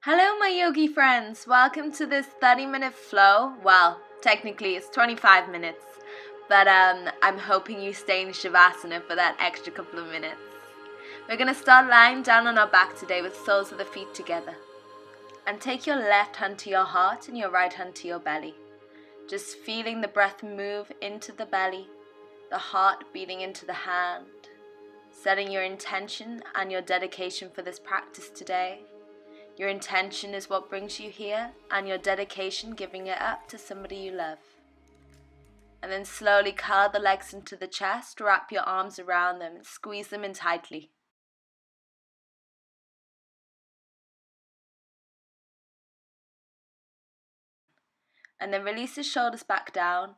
Hello my yogi friends, welcome to this 30-minute flow. Well, technically it's 25 minutes, but I'm hoping you stay in shavasana for that extra couple of minutes. We're going to start lying down on our back today with soles of the feet together. And take your left hand to your heart and your right hand to your belly. Just feeling the breath move into the belly, the heart beating into the hand. Setting your intention and your dedication for this practice today. Your intention is what brings you here, and your dedication giving it up to somebody you love. And then slowly curl the legs into the chest, wrap your arms around them and squeeze them in tightly. And then release the shoulders back down.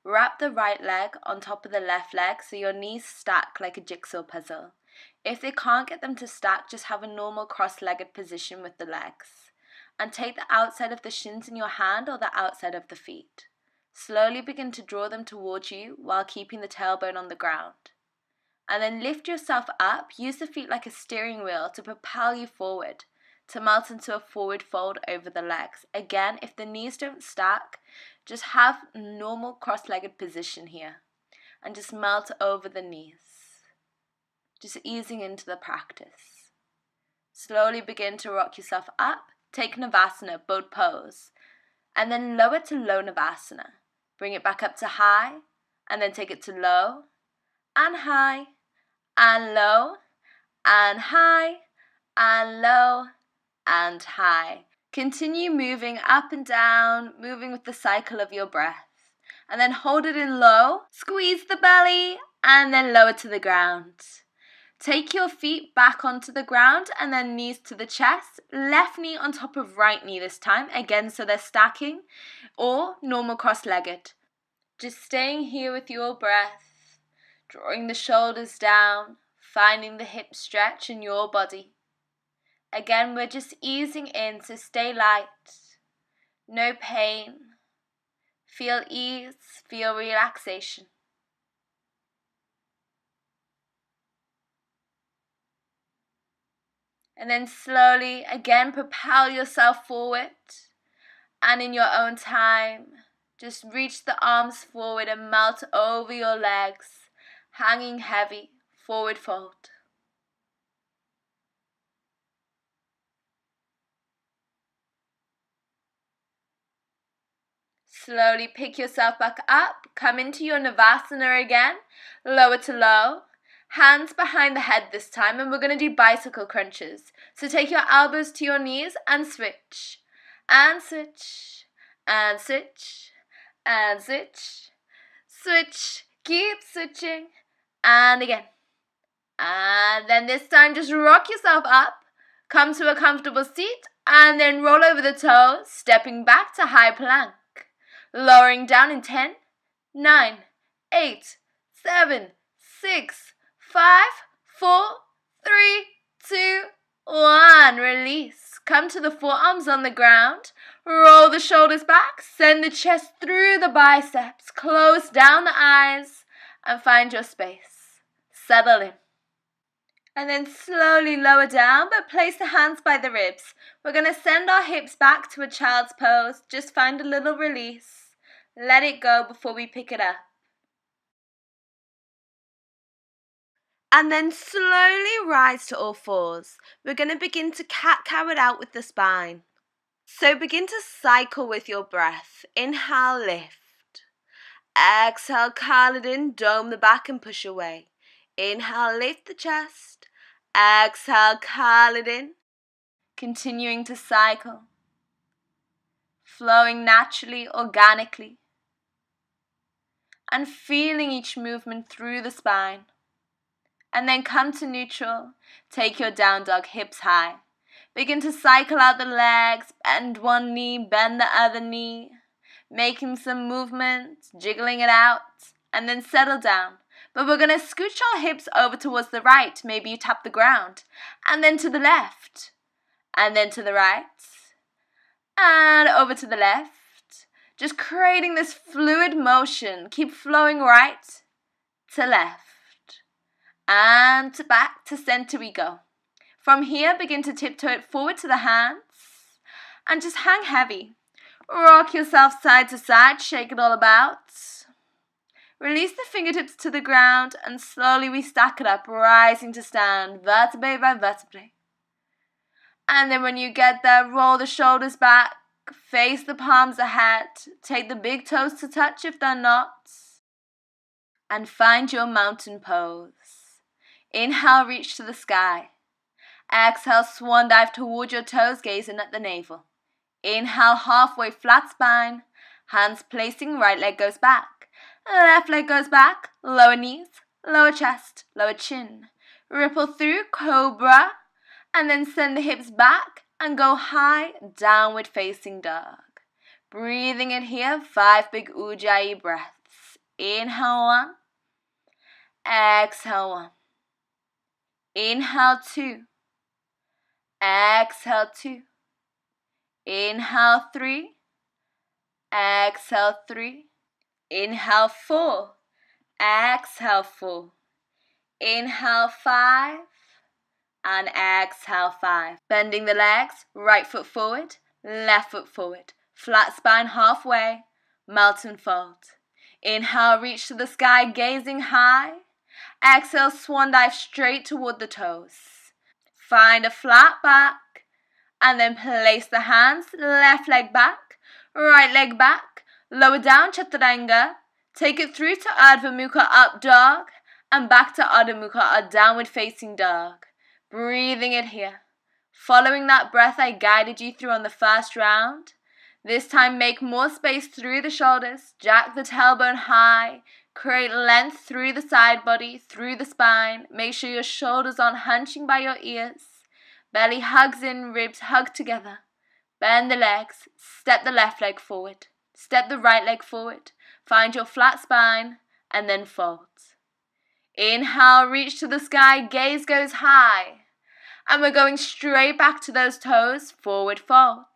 Wrap the right leg on top of the left leg so your knees stack like a jigsaw puzzle. If they can't get them to stack, just have a normal cross-legged position with the legs. And take the outside of the shins in your hand or the outside of the feet. Slowly begin to draw them towards you while keeping the tailbone on the ground. And then lift yourself up, use the feet like a steering wheel to propel you forward, to melt into a forward fold over the legs. Again, if the knees don't stack, just have a normal cross-legged position here. And just melt over the knees. Just easing into the practice. Slowly begin to rock yourself up. Take Navasana, boat pose. And then lower to low Navasana. Bring it back up to high. And then take it to low. And high. And low. And high. And low. And high. Continue moving up and down. Moving with the cycle of your breath. And then hold it in low. Squeeze the belly. And then lower to the ground. Take your feet back onto the ground and then knees to the chest. Left knee on top of right knee this time. Again, so they're stacking. Or normal cross-legged. Just staying here with your breath. Drawing the shoulders down. Finding the hip stretch in your body. Again, we're just easing in, so stay light. No pain. Feel ease. Feel relaxation. And then slowly, again, propel yourself forward. And in your own time, just reach the arms forward and melt over your legs, hanging heavy, forward fold. Slowly pick yourself back up, come into your Navasana again, lower to low. Hands behind the head this time, and we're going to do bicycle crunches. So take your elbows to your knees and switch. And switch. And switch. And switch. Switch. Keep switching. And again. And then this time just rock yourself up. Come to a comfortable seat. And then roll over the toes, stepping back to high plank. Lowering down in 10, 9, 8, 7, 6, 5, 4, 3, 2, 1. Release. Come to the forearms on the ground. Roll the shoulders back. Send the chest through the biceps. Close down the eyes and find your space. Settle in. And then slowly lower down, but place the hands by the ribs. We're going to send our hips back to a child's pose. Just find a little release. Let it go before we pick it up. And then slowly rise to all fours. We're going to begin to cat-cow it out with the spine. So begin to cycle with your breath. Inhale, lift. Exhale, curl it in, dome the back and push away. Inhale, lift the chest. Exhale, curl it in. Continuing to cycle. Flowing naturally, organically. And feeling each movement through the spine. And then come to neutral. Take your down dog, hips high. Begin to cycle out the legs. Bend one knee, bend the other knee. Making some movement, jiggling it out. And then settle down. But we're going to scooch our hips over towards the right. Maybe you tap the ground. And then to the left. And then to the right. And over to the left. Just creating this fluid motion. Keep flowing right to left. And to back to center we go. From here, begin to tiptoe it forward to the hands. and just hang heavy. Rock yourself side to side, shake it all about. Release the fingertips to the ground and slowly we stack it up, rising to stand, vertebrae by vertebrae. And then when you get there, roll the shoulders back, face the palms ahead, take the big toes to touch if they're not, and find your mountain pose. Inhale, reach to the sky. Exhale, swan dive toward your toes, gazing at the navel. Inhale, halfway flat spine, hands placing, right leg goes back. Left leg goes back, lower knees, lower chest, lower chin. Ripple through, cobra, and then send the hips back and go high, downward facing dog. Breathing in here, 5 big ujjayi breaths. Inhale 1, exhale 1. Inhale 2, exhale 2. Inhale 3, exhale 3. Inhale 4, exhale 4. Inhale 5, and exhale 5. Bending the legs, right foot forward, left foot forward. Flat spine halfway, mountain fold. Inhale, reach to the sky, gazing high. Exhale, swan dive straight toward the toes. Find a flat back, and then place the hands, left leg back, right leg back, lower down chaturanga. Take it through to Ardha Mukha, up dog, and back to Ardha Mukha, a downward facing dog. Breathing it here. Following that breath I guided you through on the first round. This time make more space through the shoulders, jack the tailbone high, create length through the side body, through the spine. Make sure your shoulders aren't hunching by your ears. Belly hugs in, ribs hug together. Bend the legs, step the left leg forward, step the right leg forward. Find your flat spine and then fold. Inhale, reach to the sky, gaze goes high. And we're going straight back to those toes, forward fold.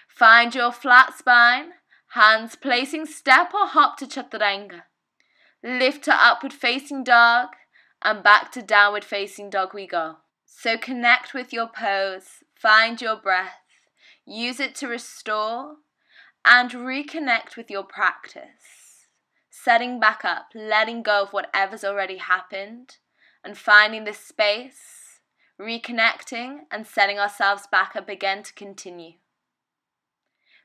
Find your flat spine, hands placing step or hop to chaturanga. Lift to upward facing dog, and back to downward facing dog we go. So connect with your pose, find your breath, use it to restore and reconnect with your practice. Setting back up, letting go of whatever's already happened, and finding this space, reconnecting and setting ourselves back up again to continue.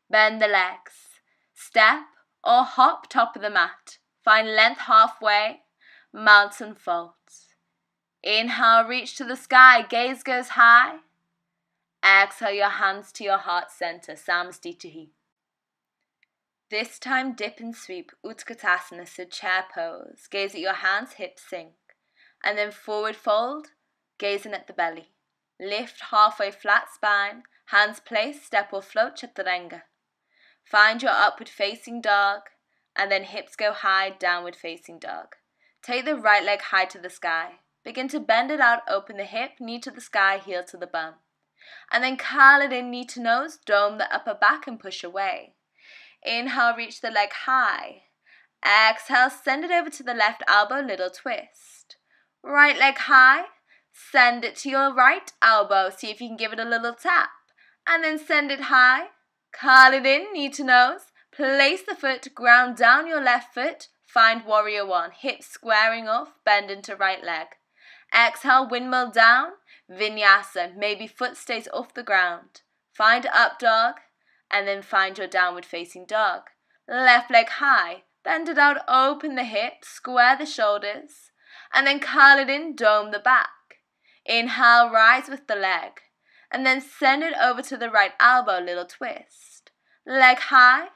Bend the legs, step or hop top of the mat, find length halfway, mountain folds. Inhale, reach to the sky, gaze goes high. Exhale your hands to your heart center, Samastitihi. This time dip and sweep, Utkatasana, so chair pose. Gaze at your hands, hips sink. And then forward fold, gazing at the belly. Lift halfway flat spine, hands placed, step or float, chaturanga. Find your upward facing dog, and then hips go high, downward facing dog. Take the right leg high to the sky. Begin to bend it out, open the hip, knee to the sky, heel to the bum. And then curl it in, knee to nose, dome the upper back and push away. Inhale, reach the leg high. Exhale, send it over to the left elbow, little twist. Right leg high, send it to your right elbow. See if you can give it a little tap. And then send it high. Curl it in, knee to nose. Place the foot, ground down your left foot. Find warrior one, hips squaring off, bend into right leg. Exhale, windmill down, vinyasa. Maybe foot stays off the ground. Find up dog, and then find your downward facing dog. Left leg high, bend it out, open the hips, square the shoulders, and then curl it in, dome the back. Inhale, rise with the leg, and then send it over to the right elbow, little twist. Leg high,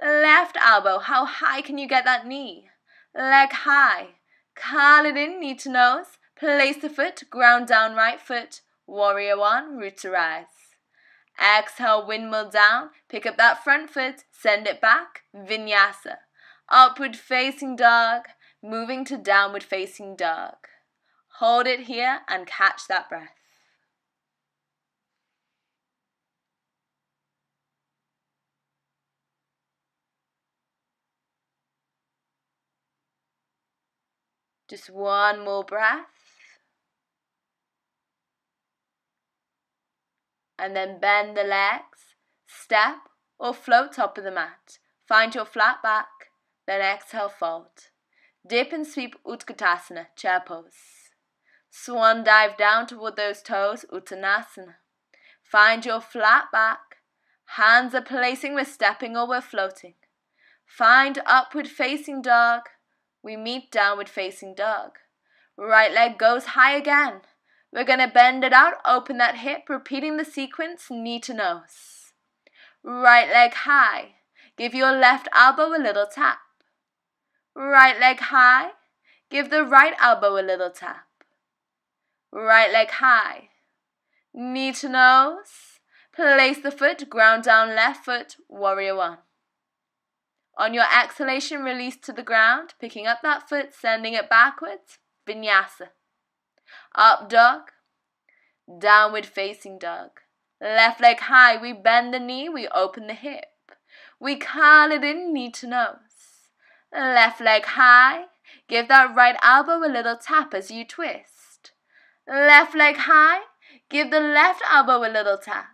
left elbow, how high can you get that knee? Leg high, curl it in, knee to nose, place the foot, ground down right foot, warrior one, root to rise. Exhale, windmill down, pick up that front foot, send it back, vinyasa. Upward facing dog, moving to downward facing dog. Hold it here and catch that breath. Just one more breath. And then bend the legs, Step or float top of the mat. Find your flat back, then exhale, fold. Dip and sweep Utkatasana, chair pose. Swan dive down toward those toes, Uttanasana. Find your flat back. Hands are placing, we're stepping or we're floating. Find upward facing dog. We meet downward facing dog. Right leg goes high again. We're going to bend it out, open that hip, repeating the sequence, knee to nose. Right leg high. Give your left elbow a little tap. Right leg high. Give the right elbow a little tap. Right leg high. Knee to nose. Place the foot, ground down left foot, warrior one. On your exhalation, release to the ground, picking up that foot, sending it backwards, Vinyasa. Up dog, downward facing dog. Left leg high, we bend the knee, we open the hip. We curl it in, knee to nose. Left leg high, give that right elbow a little tap as you twist. Left leg high, give the left elbow a little tap.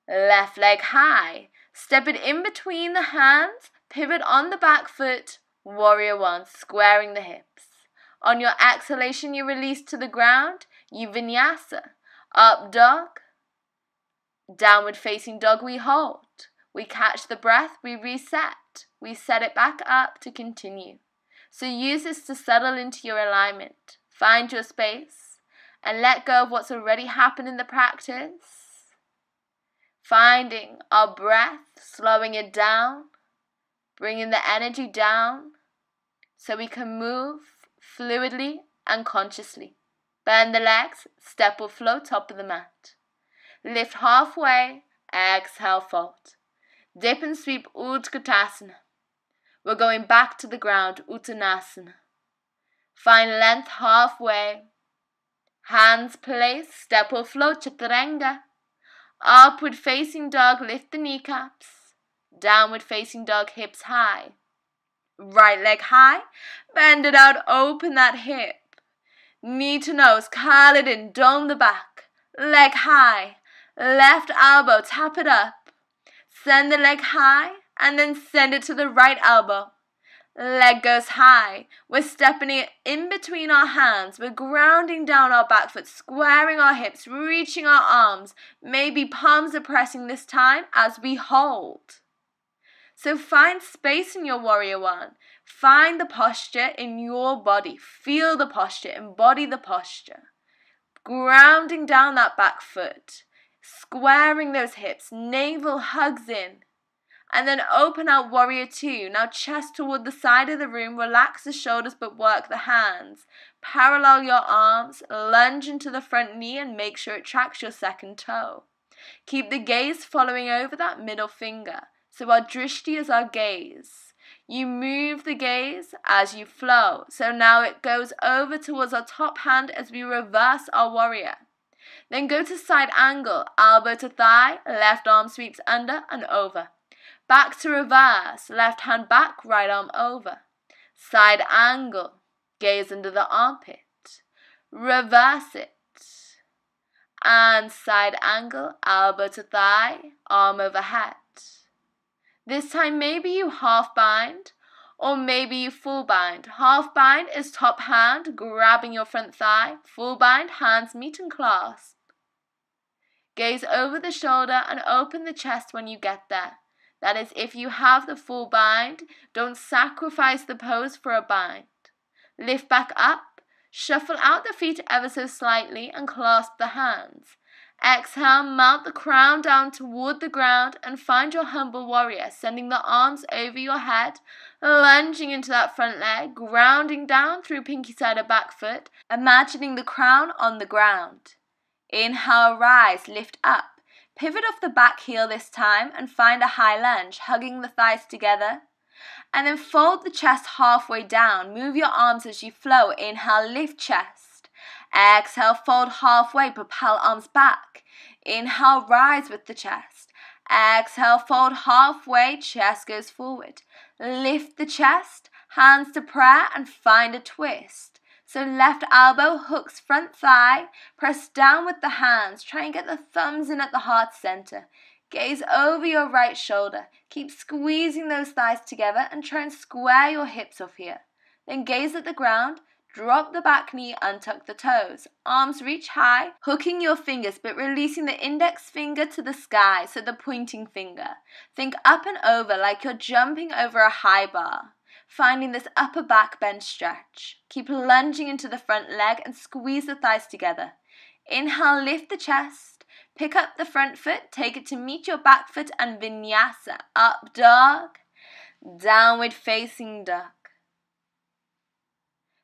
Left leg high, step it in between the hands, pivot on the back foot, warrior one, squaring the hips. On your exhalation, you release to the ground, you vinyasa. Up dog, downward facing dog, we hold. We catch the breath, we reset. We set it back up to continue. So use this to settle into your alignment. Find your space and let go of what's already happened in the practice. Finding our breath, slowing it down, bringing the energy down so we can move fluidly and consciously. Bend the legs, step or float top of the mat. Lift halfway, exhale, fold. Dip and sweep Utkatasana. We're going back to the ground, Uttanasana. Find length halfway. Hands placed, step or float, Chaturanga. Upward facing dog, lift the kneecaps. Downward facing dog, hips high. Right leg high, bend it out, open that hip. Knee to nose, curl it in, dome the back. Leg high, left elbow, tap it up. Send the leg high, and then send it to the right elbow. Leg goes high. We're stepping it in between our hands. We're grounding down our back foot, squaring our hips, reaching our arms. Maybe palms are pressing this time as we hold. So find space in your warrior one. Find the posture in your body. Feel the posture, embody the posture. Grounding down that back foot, squaring those hips, navel hugs in. And then open out warrior two. Now chest toward the side of the room. Relax the shoulders but work the hands. Parallel your arms. Lunge into the front knee and make sure it tracks your second toe. Keep the gaze following over that middle finger. So our drishti is our gaze. You move the gaze as you flow. So now it goes over towards our top hand as we reverse our warrior. Then go to side angle. Elbow to thigh. Left arm sweeps under and over. Back to reverse, left hand back, right arm over. Side angle, gaze under the armpit. Reverse it. And side angle, elbow to thigh, arm overhead. This time maybe you half bind or maybe you full bind. Half bind is top hand grabbing your front thigh. Full bind, hands meet and clasp. Gaze over the shoulder and open the chest when you get there. That is, if you have the full bind, don't sacrifice the pose for a bind. Lift back up, shuffle out the feet ever so slightly and clasp the hands. Exhale, mount the crown down toward the ground and find your humble warrior, sending the arms over your head, lunging into that front leg, grounding down through pinky side of back foot, imagining the crown on the ground. Inhale, rise, lift up. Pivot off the back heel this time and find a high lunge, hugging the thighs together. And then fold the chest halfway down. Move your arms as you flow. Inhale, lift chest. Exhale, fold halfway, propel arms back. Inhale, rise with the chest. Exhale, fold halfway, chest goes forward. Lift the chest, hands to prayer and find a twist. So left elbow hooks front thigh, press down with the hands, try and get the thumbs in at the heart center. Gaze over your right shoulder. Keep squeezing those thighs together and try and square your hips off here. Then gaze at the ground. Drop the back knee, untuck the toes. Arms reach high, hooking your fingers but releasing the index finger to the sky, so the pointing finger. Think up and over like you're jumping over a high bar. Finding this upper back bend stretch. Keep lunging into the front leg and squeeze the thighs together. Inhale, lift the chest. Pick up the front foot, take it to meet your back foot and vinyasa. Up dog, downward facing dog.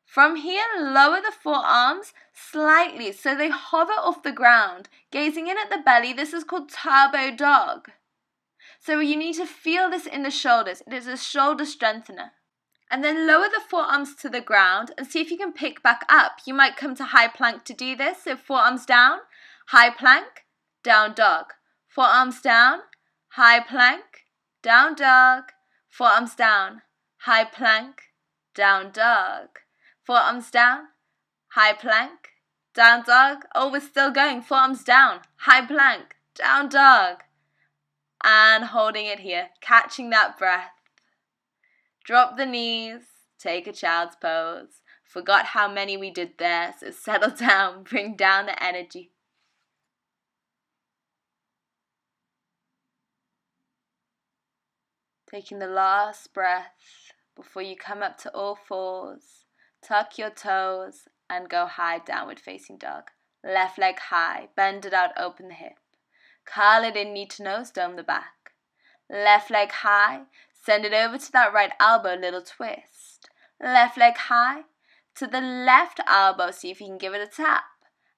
From here, lower the forearms slightly so they hover off the ground. Gazing in at the belly, this is called turbo dog. So you need to feel this in the shoulders. It is a shoulder strengthener. And then lower the forearms to the ground and see if you can pick back up. You might come to high plank to do this. So forearms down, high plank, down dog. Forearms down, high plank, down dog. Forearms down, high plank, down dog. Forearms down, high plank, down dog. Oh, we're still going. Forearms down, high plank, down dog. And holding it here, catching that breath. Drop the knees, take a child's pose. Forgot how many we did there, so settle down, bring down the energy. Taking the last breath before you come up to all fours. Tuck your toes and go high, downward facing dog. Left leg high, bend it out, open the hip. Curl it in, knee to nose, dome the back. Left leg high, send it over to that right elbow, little twist. Left leg high, to the left elbow, see if you can give it a tap.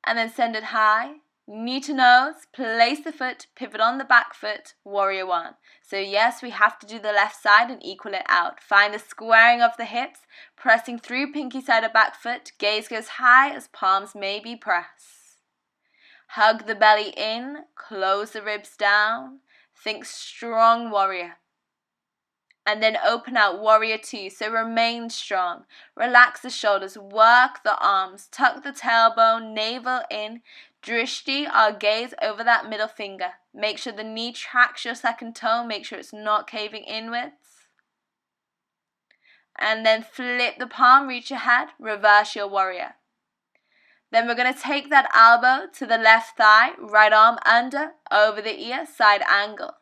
And then send it high, knee to nose, place the foot, pivot on the back foot, warrior one. So yes, we have to do the left side and equal it out. Find the squaring of the hips, pressing through pinky side of back foot, gaze goes high as palms maybe press. Hug the belly in, close the ribs down, think strong warrior. And then open out warrior two, so remain strong. Relax the shoulders, work the arms, tuck the tailbone, navel in. Drishti, our gaze over that middle finger. Make sure the knee tracks your second toe, make sure it's not caving inwards. And then flip the palm, reach your head, reverse your warrior. Then we're going to take that elbow to the left thigh, right arm under, over the ear, side angle.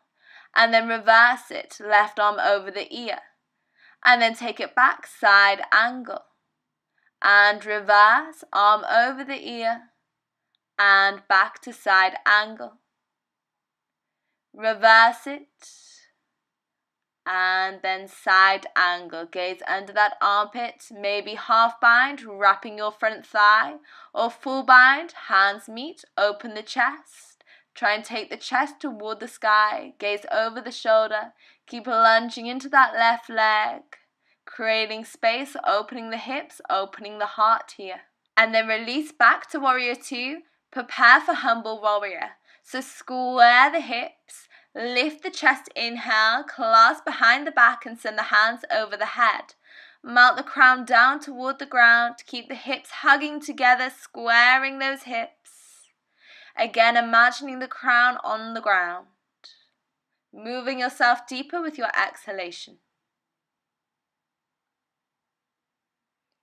And then reverse it, left arm over the ear. And then take it back, side angle. And reverse, arm over the ear. And back to side angle. Reverse it. And then side angle. Gaze under that armpit, maybe half bind, wrapping your front thigh. Or full bind, hands meet, open the chest. Try and take the chest toward the sky, gaze over the shoulder, keep lunging into that left leg, creating space, opening the hips, opening the heart here. And then release back to warrior two, prepare for humble warrior. So square the hips, lift the chest, inhale, clasp behind the back and send the hands over the head. Melt the crown down toward the ground, keep the hips hugging together, squaring those hips. Again, imagining the crown on the ground. Moving yourself deeper with your exhalation.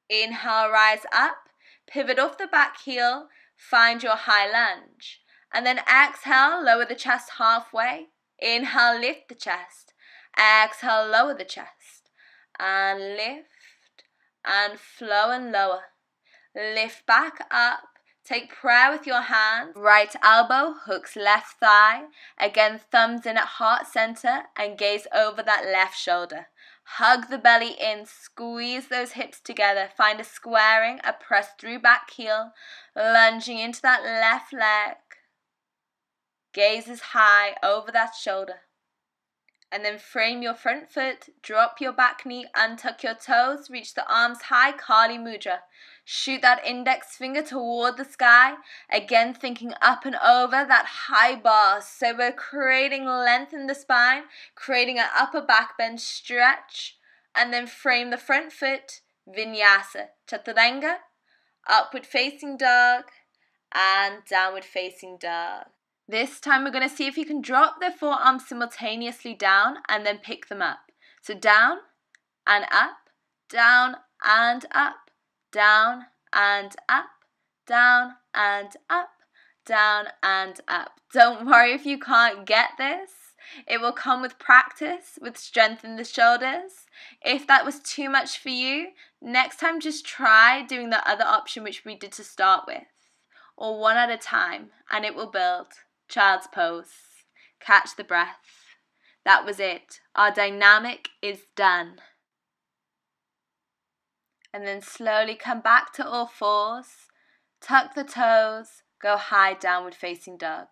Inhale, rise up. Pivot off the back heel. Find your high lunge. And then exhale, lower the chest halfway. Inhale, lift the chest. Exhale, lower the chest. And lift. And flow and lower. Lift back up. Take prayer with your hands. Right elbow hooks left thigh. Again, thumbs in at heart center and gaze over that left shoulder. Hug the belly in, squeeze those hips together. Find a squaring, a press through back heel, lunging into that left leg. Gaze is high over that shoulder. And then frame your front foot, drop your back knee, untuck your toes, reach the arms high, Kali Mudra. Shoot that index finger toward the sky, again thinking up and over that high bar. So we're creating length in the spine, creating an upper back bend stretch, and then frame the front foot, Vinyasa, Chaturanga, upward facing dog, and downward facing dog. This time we're going to see if you can drop the forearms simultaneously down and then pick them up. So down and up, down and up, down and up, down and up, down and up. Don't worry if you can't get this. It will come with practice, with strength in the shoulders. If that was too much for you, next time just try doing the other option which we did to start with, or one at a time, and it will build. Child's pose. Catch the breath. That was it. Our dynamic is done. And then slowly come back to all fours. Tuck the toes. Go high downward facing dog.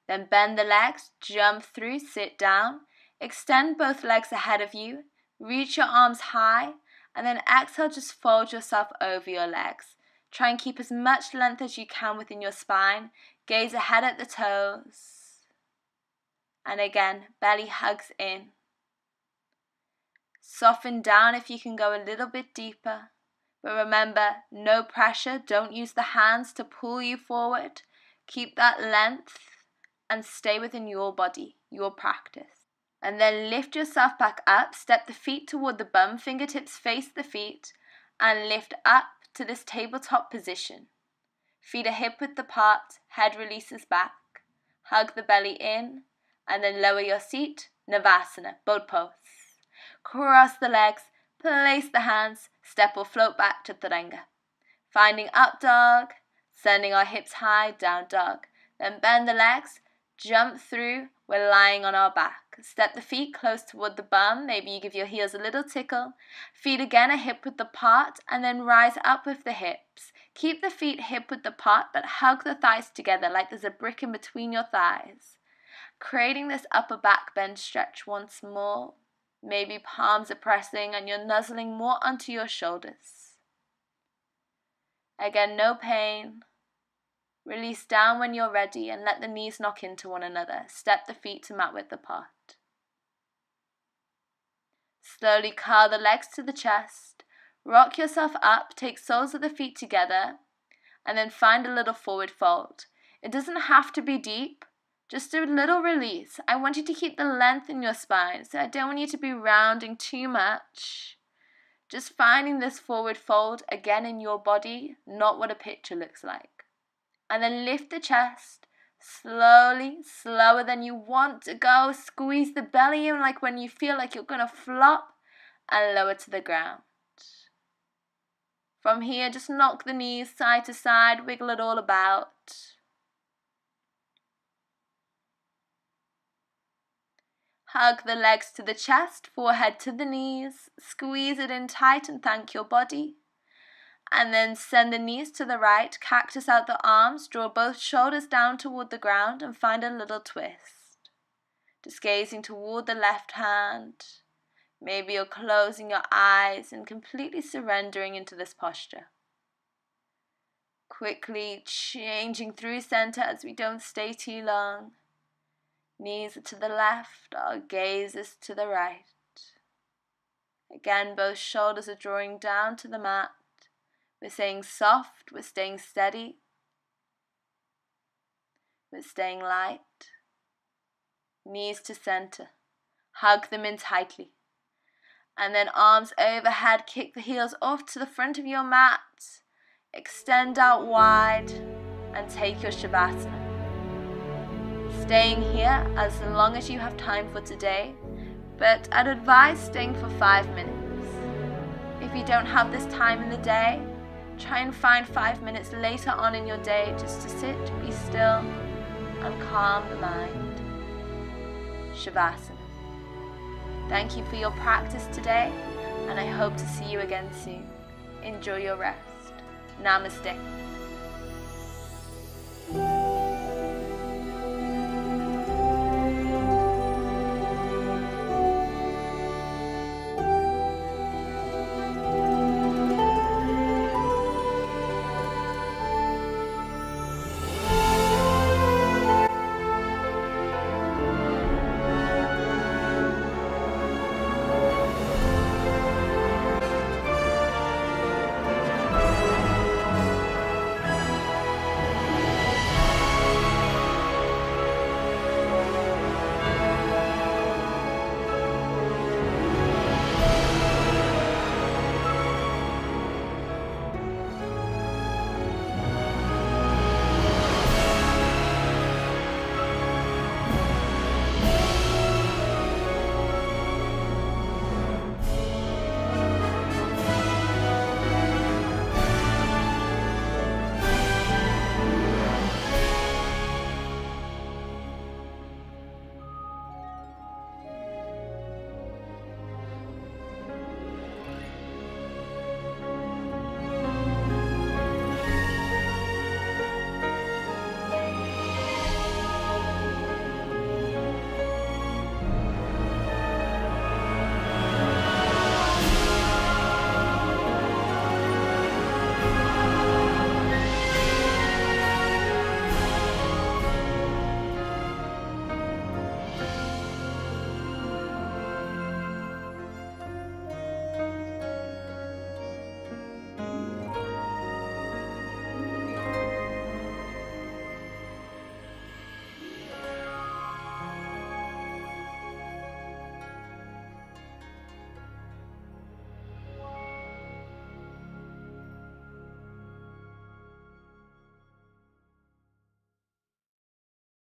Then bend the legs, jump through, sit down. Extend both legs ahead of you. Reach your arms high. And then exhale, just fold yourself over your legs. Try and keep as much length as you can within your spine. Gaze ahead at the toes. And again, belly hugs in. Soften down if you can go a little bit deeper. But remember, no pressure. Don't use the hands to pull you forward. Keep that length and stay within your body, your practice. And then lift yourself back up. Step the feet toward the bum. Fingertips face the feet. And lift up to this tabletop position. Feet are hip width apart, head releases back. Hug the belly in, and then lower your seat, Navasana, boat pose. Cross the legs, place the hands, step or float back to Chaturanga. Finding up dog, sending our hips high, down dog. Then bend the legs, jump through, we're lying on our back. Step the feet close toward the bum, maybe you give your heels a little tickle. Feet again are hip width apart, and then rise up with the hips. Keep the feet hip width apart, but hug the thighs together like there's a brick in between your thighs. Creating this upper back bend stretch once more. Maybe palms are pressing and you're nuzzling more onto your shoulders. Again, no pain. Release down when you're ready and let the knees knock into one another. Step the feet to mat width apart. Slowly curl the legs to the chest. Rock yourself up, take soles of the feet together, and then find a little forward fold. It doesn't have to be deep, just a little release. I want you to keep the length in your spine, so I don't want you to be rounding too much. Just finding this forward fold again in your body, not what a picture looks like. And then lift the chest, slowly, slower than you want to go. Squeeze the belly in like when you feel like you're going to flop, and lower to the ground. From here, just knock the knees side to side, wiggle it all about. Hug the legs to the chest, forehead to the knees. Squeeze it in tight and thank your body. And then send the knees to the right, cactus out the arms, draw both shoulders down toward the ground and find a little twist. Just gazing toward the left hand. Maybe you're closing your eyes and completely surrendering into this posture. Quickly changing through center as we don't stay too long. Knees are to the left, our gaze is to the right. Again, both shoulders are drawing down to the mat. We're staying soft, we're staying steady. We're staying light. Knees to center. Hug them in tightly. And then arms overhead, kick the heels off to the front of your mat. Extend out wide and take your shavasana. Staying here as long as you have time for today, but I'd advise staying for 5 minutes. If you don't have this time in the day, try and find 5 minutes later on in your day just to sit, be still, and calm the mind. Shavasana. Thank you for your practice today, and I hope to see you again soon. Enjoy your rest. Namaste.